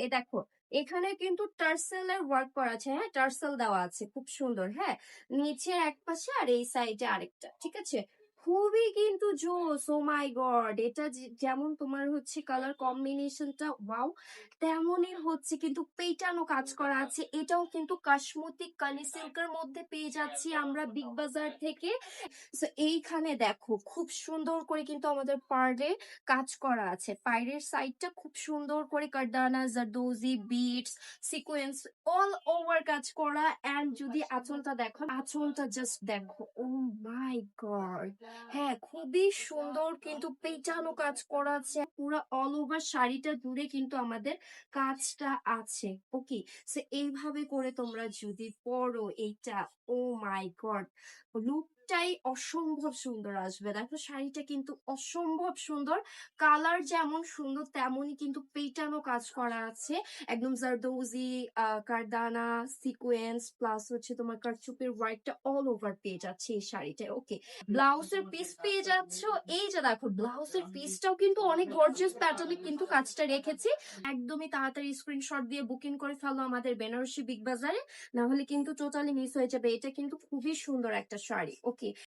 এ দেখো, এখানে কিন্তু টার্সেল এর ওয়ার্ক করা আছে। হ্যাঁ, টার্সেল দেওয়া আছে, খুব সুন্দর। হ্যাঁ, নিচের এক পাশে আর এই সাইডে আরেকটা, ঠিক আছে। খুবই কিন্তু জোস, ও মাই গড। এটা যেমন তোমার হচ্ছে কালার কম্বিনেশনটা ওয়াও, তেমনই হচ্ছে কিন্তু পেটানো কাজ করা আছে। এটাও কিন্তু কাশমতি কালি সিল্কের মধ্যে পেয়ে যাচ্ছি আমরা বিগ বাজার থেকে। So, এইখানে দেখো খুব সুন্দর করে কিন্তু আমাদের পার্লে কাজ করা আছে। পায়ের সাইডটা খুব সুন্দর করে kardana, zardozi, beads, sequins all over কাজ করা। এন্ড যদি আঁচলটা দেখো, আঁচলটা জাস্ট দেখো, ও মাই গড। হ্যাঁ, খুবই সুন্দর কিন্তু পেটানো কাজ করা আছে। পুরো অল ওভার শাড়িটা জুড়ে কিন্তু আমাদের কাজটা আছে। ওকে, সো এইভাবে করে তোমরা যদি পরো এইটা, ও মাই গড, লুকটাই অসম্ভব সুন্দর আসবে। দেখো শাড়িটা কিন্তু অসম্ভব সুন্দর, কালার যেমন সুন্দর তেমনই কিন্তু পেটানো কাজ করা আছে। একদম জারদৌজি, কারদানা, সিকোয়েন্স প্লাস হচ্ছে তোমার কারচুপের ওয়ার্কটা অল ওভার পেয়ে যাচ্ছে এই শাড়িটা। ওকে, ব্লাউজের পিস পেয়ে যাচ্ছ। এই যে দেখো, ব্লাউজের পিসটাও কিন্তু অনেক গর্জিয়াস প্যাটার্নে কিন্তু কাজটা রেখেছি। একদমই তাড়াতাড়ি স্ক্রিনশট দিয়ে বুকিং করে ফেলো আমাদের বেনারসি বিগ বাজারে, না হলে কিন্তু টোটালি মিস হয়ে যাবে। এটা কিন্তু খুবই সুন্দর একটা শাড়ি। ওকে।